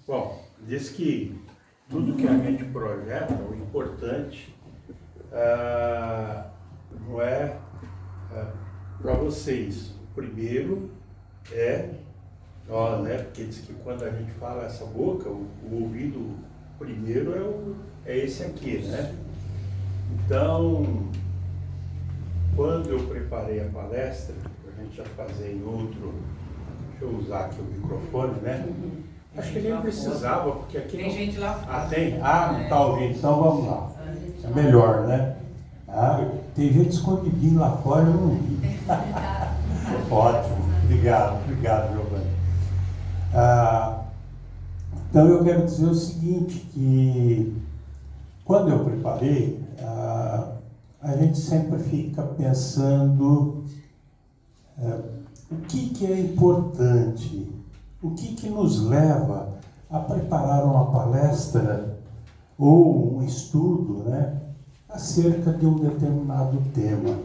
Bom, diz que tudo que a gente projeta, o importante não é para vocês. O primeiro é nós, né? Porque diz que quando a gente fala essa boca, o ouvido primeiro é esse aqui, né? Então, quando eu preparei a palestra, a gente já fazer em outro, deixa eu usar aqui o microfone, né? Acho que nem precisava, porque aqui tem gente lá fora. Tem? Não está ouvindo, então vamos lá. É melhor, né? Tem gente escondidinho lá fora, eu não vi. Ótimo, obrigado, Giovanni. Então eu quero dizer o seguinte, que quando eu preparei, a gente sempre fica pensando o que é importante, o que nos leva a preparar uma palestra ou um estudo, né, acerca de um determinado tema.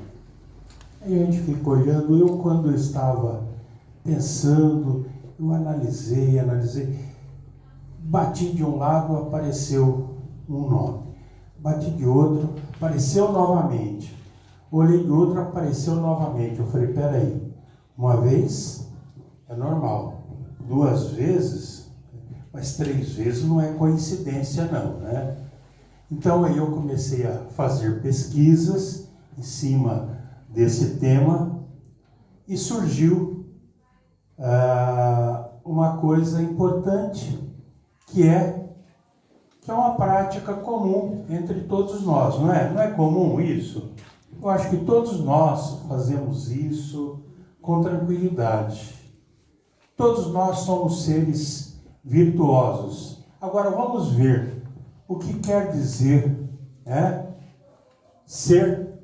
Aí a gente fica olhando, quando eu estava pensando, eu analisei, bati de um lado, apareceu um nome, bati de outro, apareceu novamente, olhei de outro, apareceu novamente. Eu falei, peraí, uma vez é normal, 2 vezes, mas 3 vezes não é coincidência não, né? Então aí eu comecei a fazer pesquisas em cima desse tema e surgiu uma coisa importante, que é uma prática comum entre todos nós, não é? Não é comum isso? Eu acho que todos nós fazemos isso com tranquilidade. Todos nós somos seres virtuosos. Agora vamos ver o que quer dizer, né? Ser,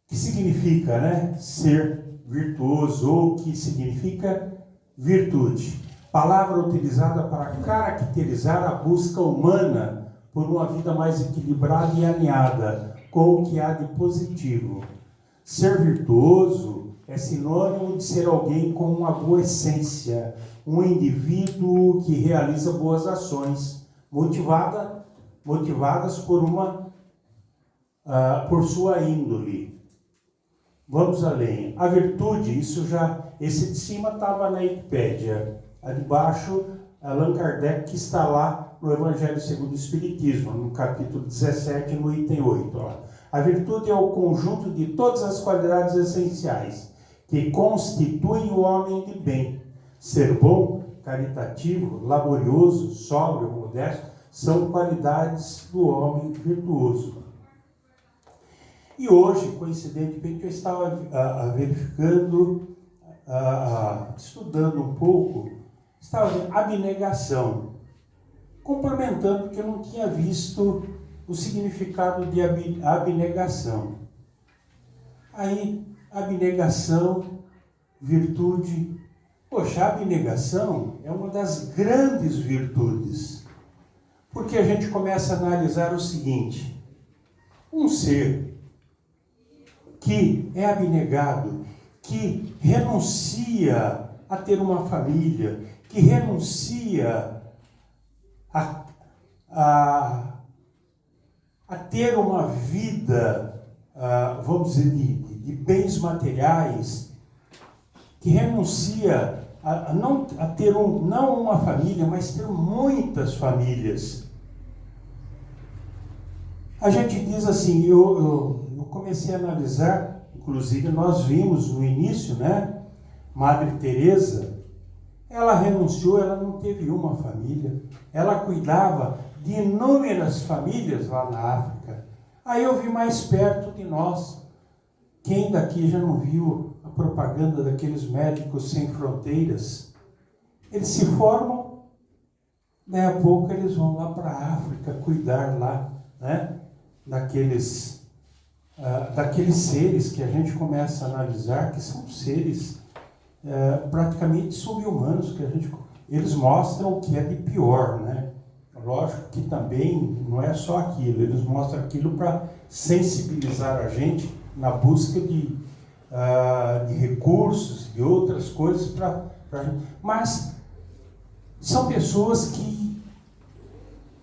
que significa, né? Ser virtuoso, ou que significa virtude. Palavra utilizada para caracterizar a busca humana por uma vida mais equilibrada e alinhada com o que há de positivo. Ser virtuoso é sinônimo de ser alguém com uma boa essência, um indivíduo que realiza boas ações, motivadas por sua índole. Vamos além. A virtude, esse de cima estava na Wikipédia. A de baixo, Allan Kardec, que está lá no Evangelho segundo o Espiritismo, no capítulo 17, no item 8. Ó. A virtude é o conjunto de todas as qualidades essenciais que constituem o homem de bem. Ser bom, caritativo, laborioso, sóbrio, modesto, são qualidades do homem virtuoso. E hoje, coincidentemente, eu estava verificando, estudando um pouco, estava vendo abnegação, complementando, porque eu não tinha visto o significado de abnegação. Aí, abnegação, virtude. Poxa, a abnegação é uma das grandes virtudes, porque a gente começa a analisar o seguinte: um ser que é abnegado, que renuncia a ter uma família, que renuncia a ter uma vida, vamos dizer, de bens materiais, que renuncia a ter não uma família, mas ter muitas famílias. A gente diz assim, eu comecei a analisar, inclusive nós vimos no início, né, Madre Teresa, ela renunciou, ela não teve uma família, ela cuidava de inúmeras famílias lá na África. Aí eu vi mais perto de nós. Quem daqui já não viu a propaganda daqueles médicos sem fronteiras? Eles se formam, daí a pouco eles vão lá para a África cuidar lá, né, daqueles seres que a gente começa a analisar, que são seres praticamente sub-humanos, que eles mostram o que é de pior, né? Lógico que também não é só aquilo, eles mostram aquilo para sensibilizar a gente na busca de recursos, de outras coisas, mas são pessoas que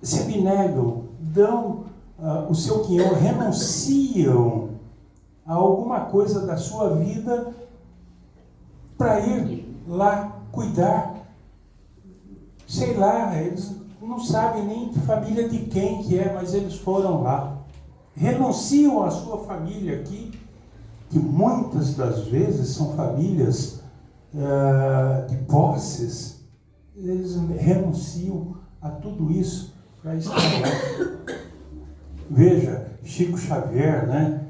se abnegam, dão o seu quinhão, renunciam a alguma coisa da sua vida para ir lá cuidar. Sei lá, eles não sabem nem de família de quem que é, mas eles foram lá. Renunciam à sua família aqui, que muitas das vezes são famílias de posses. Eles renunciam a tudo isso para estar lá. Veja, Chico Xavier, né?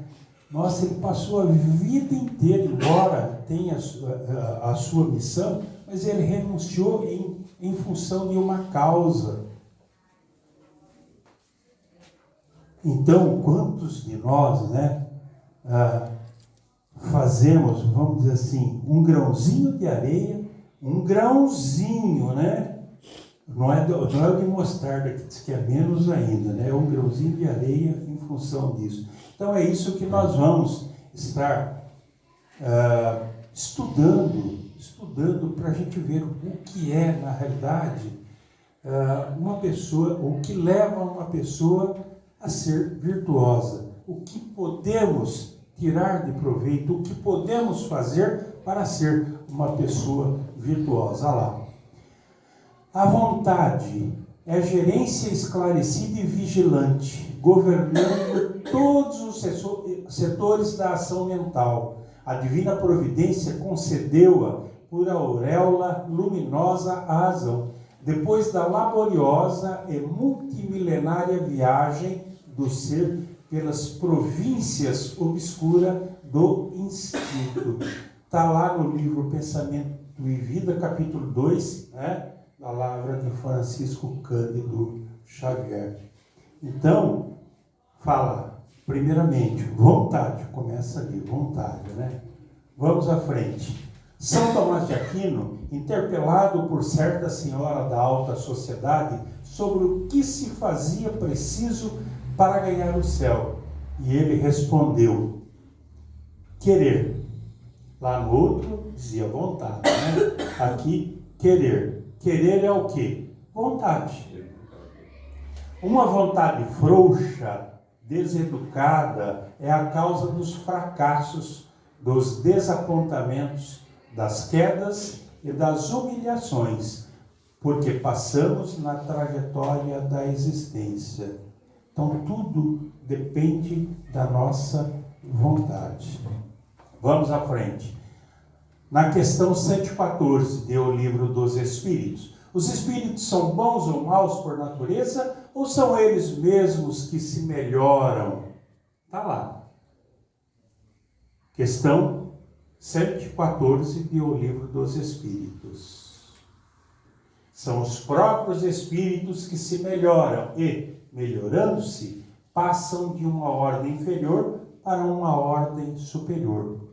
Nossa, ele passou a vida inteira, embora tenha a sua missão, mas ele renunciou em função de uma causa. Então, quantos de nós, né, fazemos, vamos dizer assim, um grãozinho de areia, um grãozinho, né? Não é o de mostarda que diz que é menos ainda, né? É um grãozinho de areia em função disso. Então é isso que nós vamos estar estudando para a gente ver o que é, na realidade, uma pessoa, o que leva uma pessoa a ser virtuosa, o que podemos tirar de proveito, o que podemos fazer para ser uma pessoa virtuosa. Olha lá. A vontade é gerência esclarecida e vigilante, governando todos os setores da ação mental. A divina providência concedeu-a por auréola luminosa à razão, depois da laboriosa e multimilenária viagem do ser pelas províncias obscuras do instinto. Está lá no livro Pensamento e Vida, capítulo 2, né? Palavra de Francisco Cândido Xavier. Então, fala, primeiramente, vontade, começa ali, vontade, né? Vamos à frente. São Tomás de Aquino, interpelado por certa senhora da alta sociedade sobre o que se fazia preciso para ganhar o céu, e ele respondeu: querer. Lá no outro dizia vontade, né? Aqui, querer. Querer é o quê? Vontade. Uma vontade frouxa, deseducada, é a causa dos fracassos, dos desapontamentos, das quedas e das humilhações, porque passamos na trajetória da existência. Então, tudo depende da nossa vontade. Vamos à frente. Na questão 114, do Livro dos Espíritos. Os espíritos são bons ou maus por natureza, ou são eles mesmos que se melhoram? Está lá. Questão 114, do Livro dos Espíritos. São os próprios espíritos que se melhoram e, melhorando-se, passam de uma ordem inferior para uma ordem superior.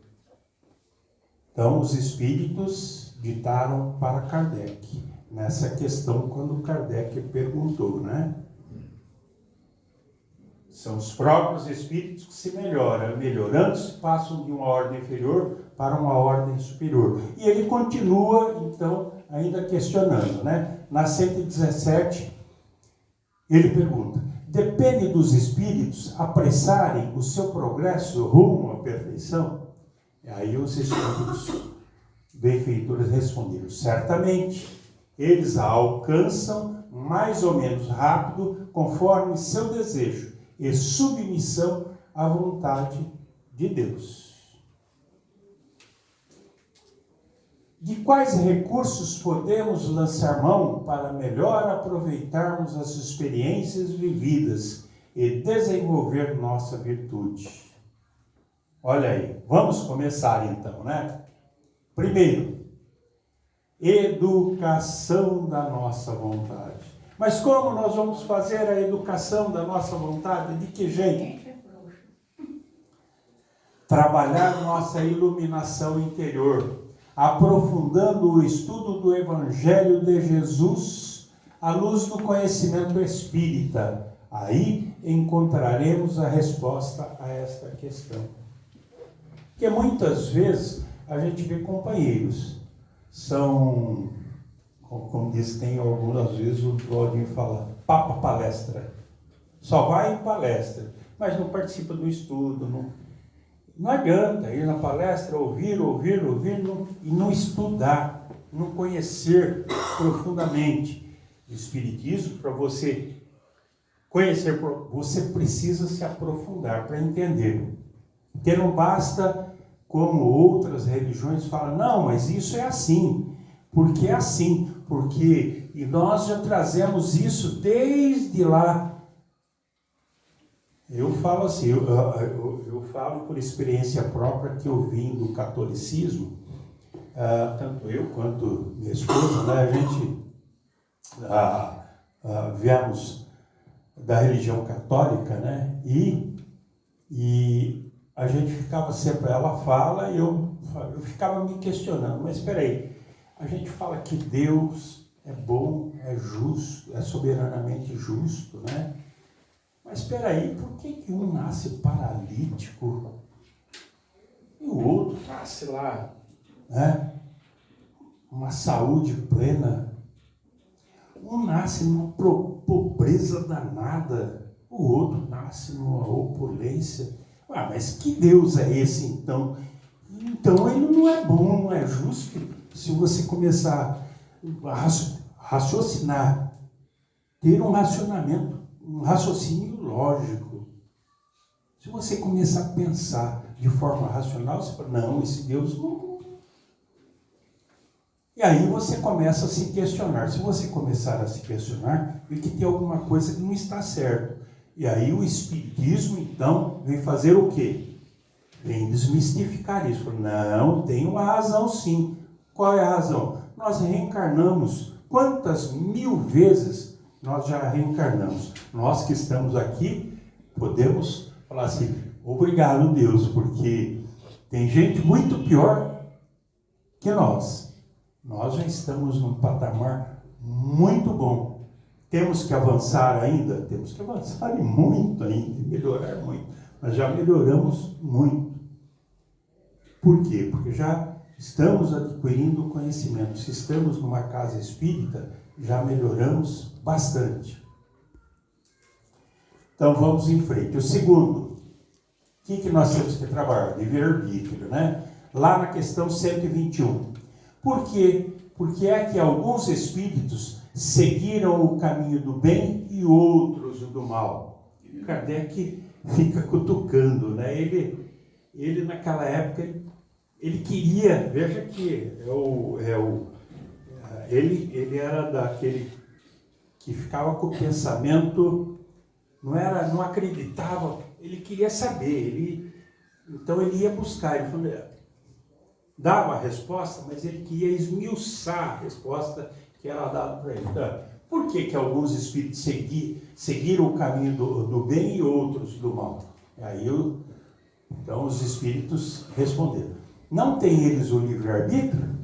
Então, os espíritos ditaram para Kardec, nessa questão, quando Kardec perguntou, né? São os próprios espíritos que se melhoram, melhorando-se, passam de uma ordem inferior para uma ordem superior. E ele continua, então, ainda questionando, né? Na 117, ele pergunta: depende dos espíritos apressarem o seu progresso rumo à perfeição? E aí os espíritos benfeitores responderam: certamente, eles a alcançam mais ou menos rápido, conforme seu desejo e submissão à vontade de Deus. De quais recursos podemos lançar mão para melhor aproveitarmos as experiências vividas e desenvolver nossa virtude? Olha aí, vamos começar então, né? Primeiro, educação da nossa vontade. Mas como nós vamos fazer a educação da nossa vontade? De que jeito? Trabalhar nossa iluminação interior, aprofundando o estudo do Evangelho de Jesus à luz do conhecimento espírita. Aí encontraremos a resposta a esta questão. Porque muitas vezes a gente vê companheiros, são, como diz, tem algumas vezes o Claudinho fala, papa palestra. Só vai em palestra, mas não participa do estudo. Não adianta ir na palestra, ouvir e não estudar, não conhecer profundamente o Espiritismo. Para você conhecer, você precisa se aprofundar para entender. Porque não basta, como outras religiões falam, não, mas isso é assim, porque é assim, porque e nós já trazemos isso desde lá. Eu falo assim, eu falo por experiência própria que eu vim do catolicismo, tanto eu quanto minha esposa, né, a gente viemos da religião católica, né, e a gente ficava sempre, ela fala e eu ficava me questionando, mas espera aí, a gente fala que Deus é bom, é justo, é soberanamente justo, né? Mas espera aí, por que um nasce paralítico e o outro nasce lá, né? Uma saúde plena? Um nasce numa pobreza danada, o outro nasce numa opulência. Mas que Deus é esse então? Então ele não é bom, não é justo. Se você começar a raciocinar, ter um raciocínio lógico. Se você começar a pensar de forma racional, você fala, não, esse Deus não. E aí você começa a se questionar. Se você começar a se questionar, é que tem alguma coisa que não está certo. E aí o Espiritismo, então, vem fazer o quê? Vem desmistificar isso. Não, tem uma razão sim. Qual é a razão? Nós reencarnamos. Quantas mil vezes nós já reencarnamos? Nós que estamos aqui, podemos falar assim, obrigado Deus, porque tem gente muito pior que nós. Nós já estamos num patamar muito bom. Temos que avançar ainda? Temos que avançar e muito ainda, melhorar muito. Mas já melhoramos muito. Por quê? Porque já estamos adquirindo conhecimento. Se estamos numa casa espírita, já melhoramos bastante. Então vamos em frente. O segundo, o que nós temos que trabalhar? Livre-arbítrio, né? Lá na questão 121. Por quê? Porque é que alguns espíritos seguiram o caminho do bem e outros o do mal. Kardec fica cutucando, né? Ele naquela época, ele queria, veja que ele era daquele que ficava com o pensamento, não acreditava, ele queria saber, então ele ia buscar, ele falou, dava a resposta, mas ele queria esmiuçar a resposta que era dada para ele. Então, por que alguns espíritos seguiram o caminho do bem e outros do mal? Aí então os espíritos responderam. Não têm eles o livre-arbítrio?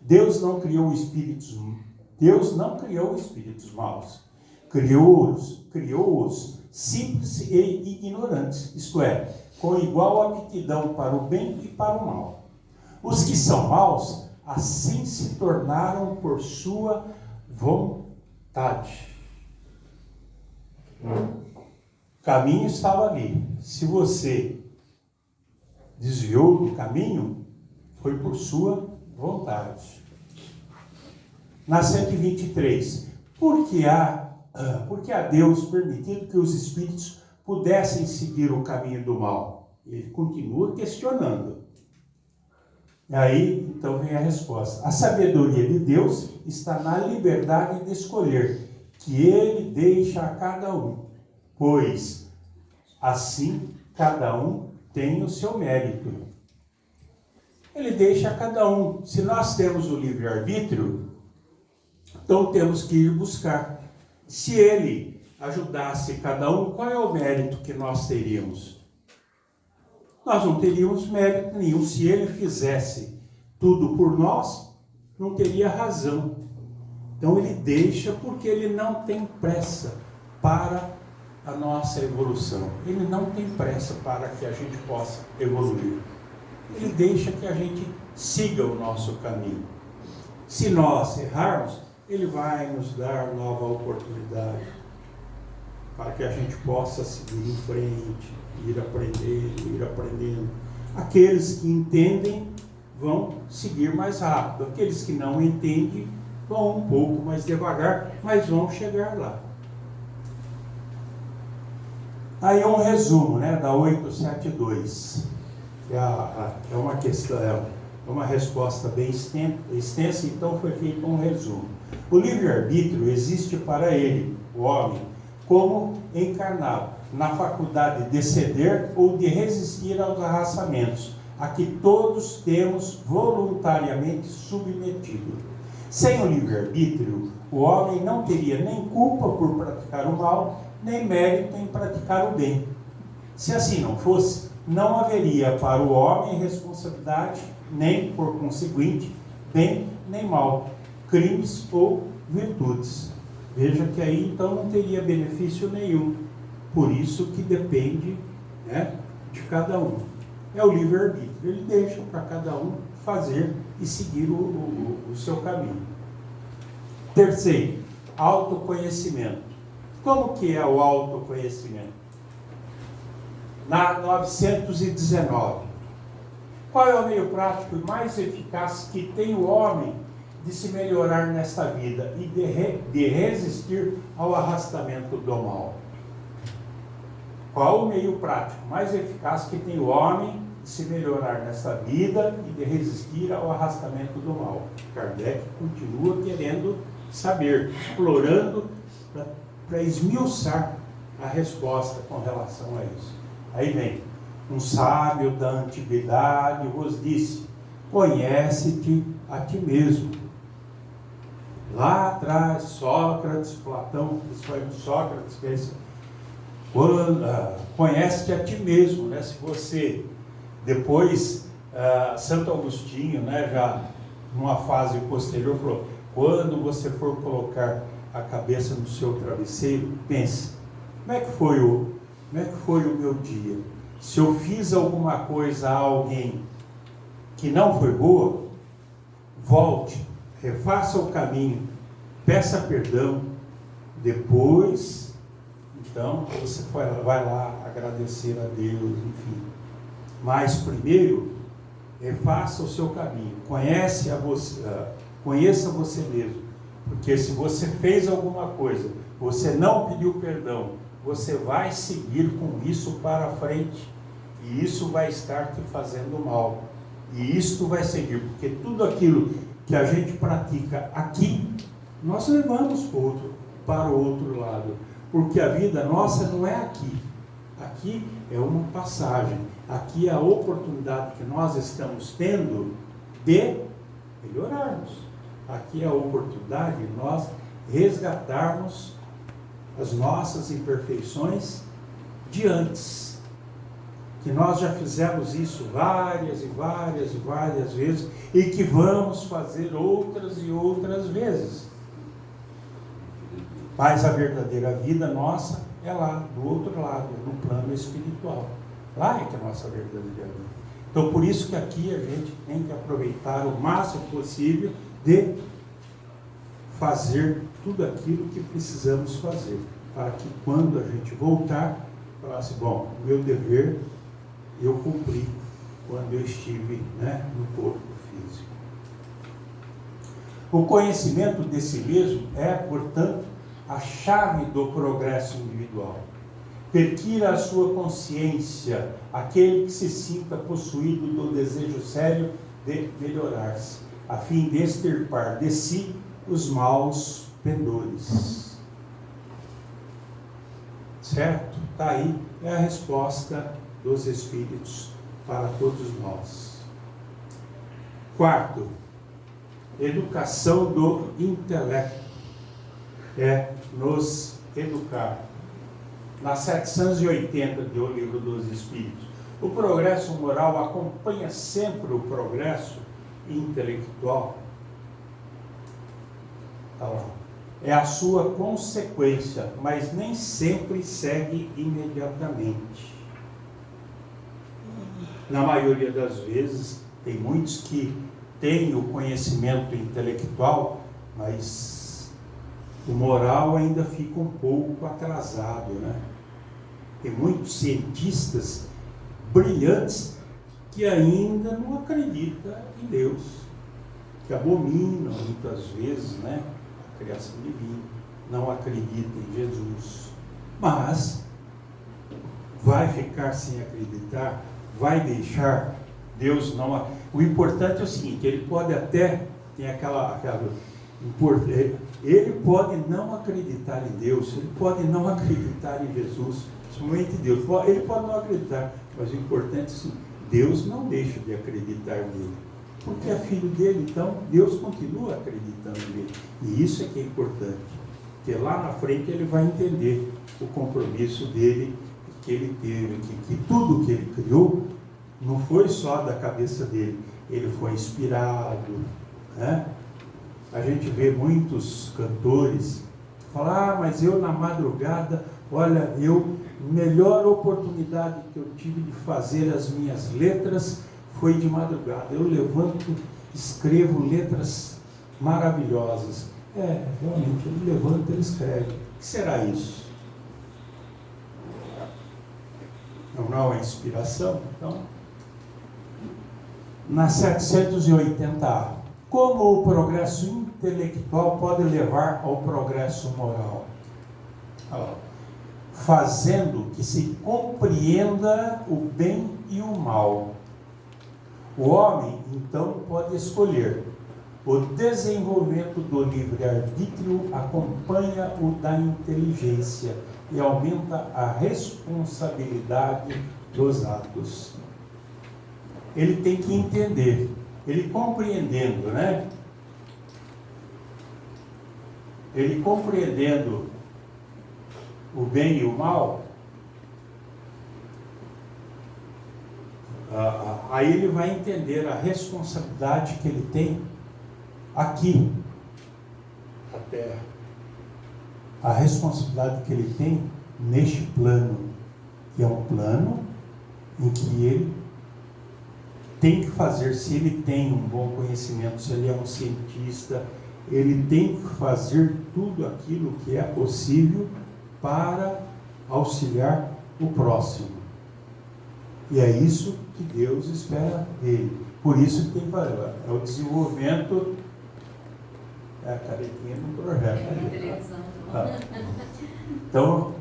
Deus não criou espíritos maus. Criou-os simples e ignorantes, isto é, com igual aptidão para o bem e para o mal. Os que são maus, assim se tornaram por sua vontade. O caminho estava ali. Se você desviou do caminho, foi por sua vontade. Na 123, por que a Deus permitido que os espíritos pudessem seguir o caminho do mal? Ele continua questionando. E aí, então, vem a resposta. A sabedoria de Deus está na liberdade de escolher, que Ele deixa a cada um, pois assim cada um tem o seu mérito. Ele deixa a cada um. Se nós temos o livre-arbítrio, então temos que ir buscar. Se Ele ajudasse cada um, qual é o mérito que nós teríamos? Nós não teríamos mérito nenhum. Se Ele fizesse tudo por nós, não teria razão. Então Ele deixa porque Ele não tem pressa para a nossa evolução. Ele não tem pressa para que a gente possa evoluir. Ele deixa que a gente siga o nosso caminho. Se nós errarmos, Ele vai nos dar nova oportunidade para que a gente possa seguir em frente, ir aprendendo. Aqueles que entendem vão seguir mais rápido. Aqueles que não entendem vão um pouco mais devagar, mas vão chegar lá. Aí é um resumo, né, da 872. É uma questão, é uma resposta bem extensa, então foi feito um resumo. O livre-arbítrio existe para ele, o homem, como encarnado, na faculdade de ceder ou de resistir aos arrastamentos, a que todos temos voluntariamente submetido. Sem o livre-arbítrio, o homem não teria nem culpa por praticar o mal, nem mérito em praticar o bem. Se assim não fosse, não haveria para o homem responsabilidade, nem, por conseguinte, bem nem mal, crimes ou virtudes. Veja que aí então não teria benefício nenhum. Por isso que depende, né, de cada um. É o livre-arbítrio. Ele deixa para cada um fazer e seguir o seu caminho. Terceiro, autoconhecimento. Como que é o autoconhecimento? Na 919. Qual é o meio prático e mais eficaz que tem o homem de se melhorar nesta vida e de resistir ao arrastamento do mal? Qual o meio prático mais eficaz que tem o homem de se melhorar nesta vida e de resistir ao arrastamento do mal? Kardec continua querendo saber, explorando para esmiuçar a resposta com relação a isso. Aí vem, um sábio da antiguidade vos disse, conhece-te a ti mesmo. Lá atrás, Sócrates, Platão, Sócrates, que é esse, conhece-te a ti mesmo, né? Se você, depois, Santo Agostinho, né, já numa fase posterior, falou, quando você for colocar a cabeça no seu travesseiro, pense, como é que foi o meu dia? Se eu fiz alguma coisa a alguém que não foi boa, volte, refaça o caminho, peça perdão, depois, então, você vai lá agradecer a Deus, enfim. Mas primeiro, refaça o seu caminho, conheça você mesmo, porque se você fez alguma coisa, você não pediu perdão, você vai seguir com isso para frente, e isso vai estar te fazendo mal, e isto vai seguir, porque tudo aquilo que a gente pratica aqui, nós levamos para o outro lado, porque a vida nossa não é aqui é uma passagem, aqui é a oportunidade que nós estamos tendo de melhorarmos, aqui é a oportunidade de nós resgatarmos as nossas imperfeições de antes, que nós já fizemos isso várias vezes e que vamos fazer outras e outras vezes. Mas a verdadeira vida nossa é lá, do outro lado, no plano espiritual. Lá é que é a nossa verdadeira vida. Então, por isso que aqui a gente tem que aproveitar o máximo possível de fazer tudo aquilo que precisamos fazer, para que quando a gente voltar, falasse, bom, o meu dever eu cumpri quando eu estive, né, no corpo físico. O conhecimento de si mesmo é, portanto, a chave do progresso individual. Perquira a sua consciência, aquele que se sinta possuído do desejo sério de melhorar-se, a fim de extirpar de si os maus pendores. Certo? Está aí, é a resposta dos Espíritos para todos nós. Quarto, educação do intelecto. É nos educar. Na 780 do Livro dos Espíritos, o progresso moral acompanha sempre o progresso intelectual. Tá lá. É a sua consequência, mas nem sempre segue imediatamente. Na maioria das vezes, tem muitos que têm o conhecimento intelectual, mas o moral ainda fica um pouco atrasado, né? Tem muitos cientistas brilhantes que ainda não acreditam em Deus, que abominam muitas vezes, né, a criação divina, não acreditam em Jesus, mas vai ficar sem acreditar, vai deixar Deus não... O importante é o seguinte, ele pode até, tem ele pode não acreditar em Deus, ele pode não acreditar em Jesus, somente Deus, ele pode não acreditar, mas o importante é assim, Deus não deixa de acreditar nele, porque é filho dele, então Deus continua acreditando nele, e isso é que é importante, porque lá na frente ele vai entender o compromisso dele, que ele teve, que tudo que ele criou não foi só da cabeça dele, ele foi inspirado, né? A gente vê muitos cantores falar, mas eu na madrugada, olha, melhor oportunidade que eu tive de fazer as minhas letras foi de madrugada. Eu levanto, escrevo letras maravilhosas. Realmente, ele levanta, ele escreve. O que será isso? Não é inspiração? Então, na 780A, como o progresso intelectual pode levar ao progresso moral? Fazendo que se compreenda o bem e o mal. O homem, então, pode escolher. O desenvolvimento do livre-arbítrio acompanha o da inteligência e aumenta a responsabilidade dos atos. Ele tem que entender, ele compreendendo, né? Ele compreendendo o bem e o mal, aí ele vai entender a responsabilidade que ele tem aqui, na Terra. A responsabilidade que ele tem neste plano, que é um plano em que ele tem que fazer, se ele tem um bom conhecimento, se ele é um cientista, ele tem que fazer tudo aquilo que é possível para auxiliar o próximo. E é isso que Deus espera dele. Por isso que tem que fazer. É o desenvolvimento, a caretinha do projeto. Então,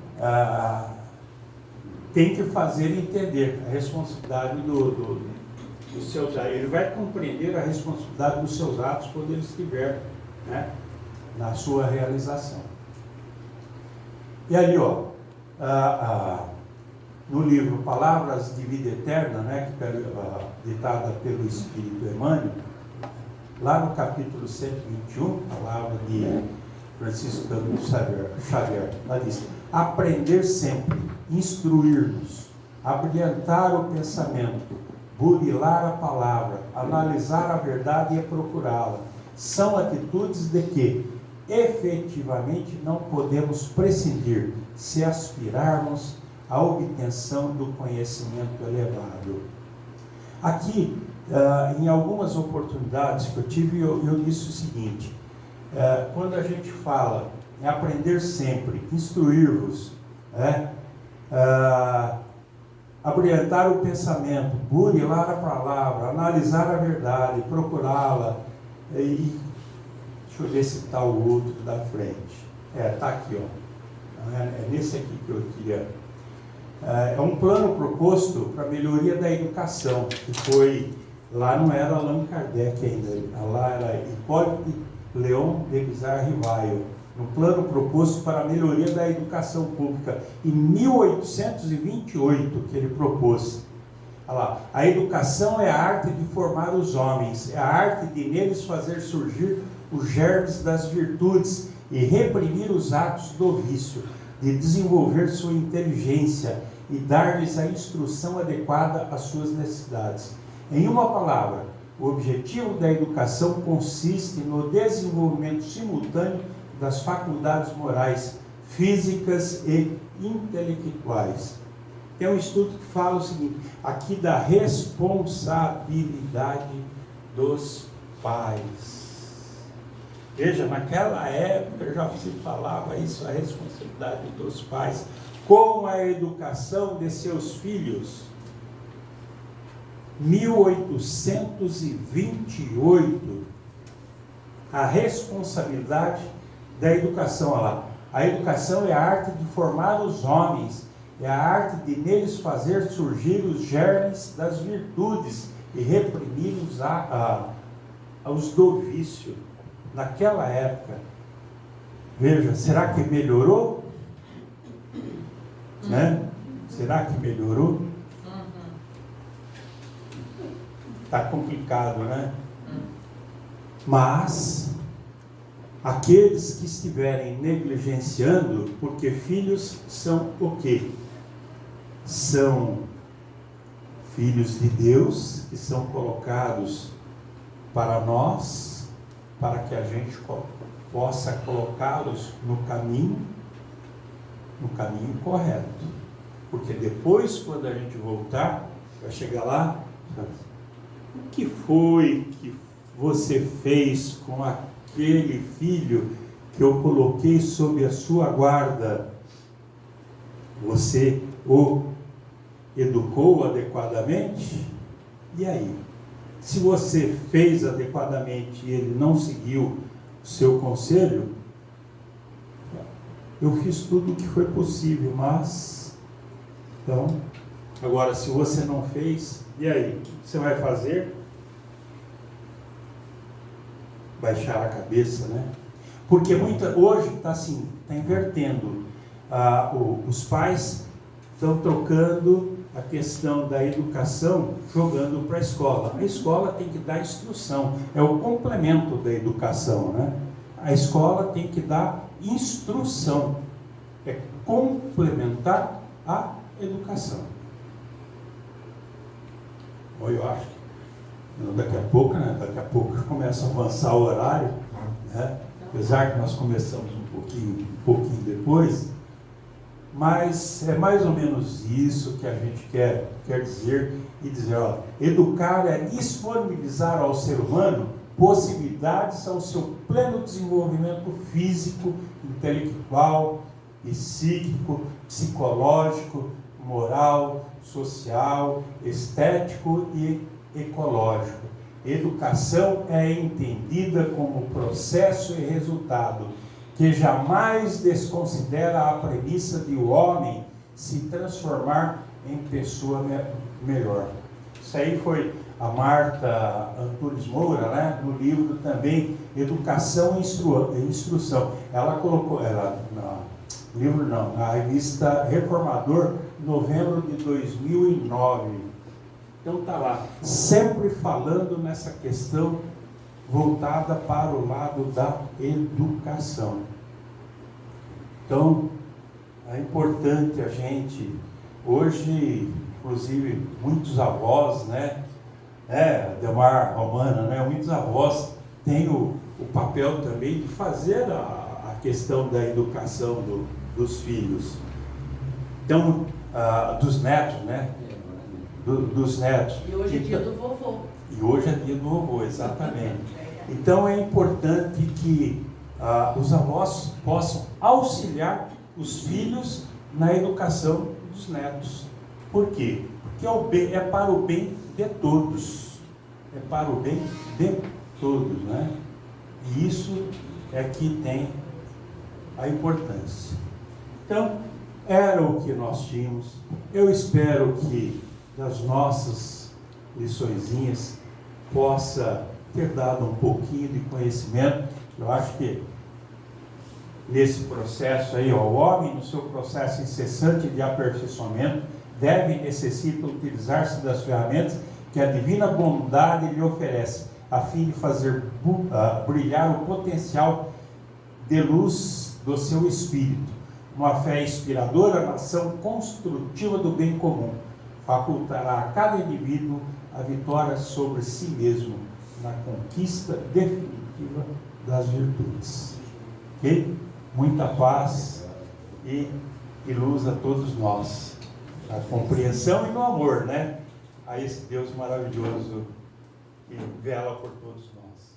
tem que fazer entender a responsabilidade dos seus atos. Ele vai compreender a responsabilidade dos seus atos quando ele estiver, né, na sua realização. E aí, no livro Palavras de Vida Eterna, né, ditada pelo Espírito Emmanuel, lá no capítulo 121, palavra de Francisco Xavier, ela diz: aprender sempre, instruir-nos, abrilhantar o pensamento, burilar a palavra, analisar a verdade e procurá-la, são atitudes de que efetivamente não podemos prescindir se aspirarmos à obtenção do conhecimento elevado. Aqui, em algumas oportunidades que eu tive, eu disse o seguinte: quando a gente fala em aprender sempre, instruir-vos, abrilhantar o pensamento, burilar a palavra, analisar a verdade, procurá-la, e deixa eu ver se está o outro da frente. Está aqui, ó. É nesse aqui que eu queria. É um plano proposto para a melhoria da educação, que foi, lá não era Allan Kardec ainda, lá era Hipólito Leon Deguizar Rivaio, um plano proposto para a melhoria da educação pública, em 1828 que ele propôs. Olha lá, a educação é a arte de formar os homens, é a arte de neles fazer surgir os germes das virtudes e reprimir os atos do vício, de desenvolver sua inteligência e dar-lhes a instrução adequada às suas necessidades. Em uma palavra, o objetivo da educação consiste no desenvolvimento simultâneo das faculdades morais, físicas e intelectuais. Tem um estudo que fala o seguinte, aqui da responsabilidade dos pais. Veja, naquela época já se falava isso, a responsabilidade dos pais com a educação de seus filhos. 1828, a responsabilidade da educação. Olha lá, a educação é a arte de formar os homens, é a arte de neles fazer surgir os germes das virtudes e reprimir os do vício. Naquela época, veja, será que melhorou? Né? Será que melhorou? Está complicado, né? Mas aqueles que estiverem negligenciando, porque filhos são o quê? São filhos de Deus, que são colocados para nós, para que a gente possa colocá-los no caminho correto. Porque depois, quando a gente voltar, vai chegar lá, o que foi que você fez com aquele filho que eu coloquei sob a sua guarda? Você o educou adequadamente? E aí? Se você fez adequadamente e ele não seguiu o seu conselho, eu fiz tudo o que foi possível, mas... Então, agora, se você não fez, e aí? O que você vai fazer? Baixar a cabeça, né? Porque hoje está assim, está invertendo. Os pais estão trocando a questão da educação, jogando para a escola. A escola tem que dar instrução, é o complemento da educação, né? A escola tem que dar instrução, é complementar a educação. Bom, eu acho que daqui a pouco, né? Daqui a pouco começa a avançar o horário, né? Apesar que nós começamos um pouquinho depois, mas é mais ou menos isso que a gente quer dizer, e dizer, ó, educar é disponibilizar ao ser humano possibilidades ao seu pleno desenvolvimento físico, intelectual, psíquico, psicológico, moral, social, estético e ecológico. Educação é entendida como processo e resultado que jamais desconsidera a premissa de o homem se transformar em pessoa melhor. Isso aí foi a Marta Antunes Moura, né, no livro também Educação e Instrução. Ela colocou, na revista Reformador, novembro de 2009. Então está lá, sempre falando nessa questão voltada para o lado da educação. Então, é importante a gente, hoje, inclusive, muitos avós, né, Delmar Romana, né, muitos avós têm o papel também de fazer a questão da educação dos filhos. Então, dos netos, né, dos netos. E hoje é dia do vovô. E hoje é dia do vovô, exatamente. Então é importante que os avós possam auxiliar os filhos na educação dos netos. Por quê? Porque é para o bem de todos. É para o bem de todos, né? E isso é que tem a importância. Então, era o que nós tínhamos. Eu espero que das nossas liçõezinhas possa ter dado um pouquinho de conhecimento. Eu acho que nesse processo aí, o homem no seu processo incessante de aperfeiçoamento deve e necessita utilizar-se das ferramentas que a divina bondade lhe oferece, a fim de fazer brilhar o potencial de luz do seu espírito. Uma fé inspiradora na ação construtiva do bem comum facultará a cada indivíduo a vitória sobre si mesmo na conquista definitiva das virtudes. Ok? Muita paz e luz a todos nós. A compreensão e no amor, né? A esse Deus maravilhoso que vela por todos nós.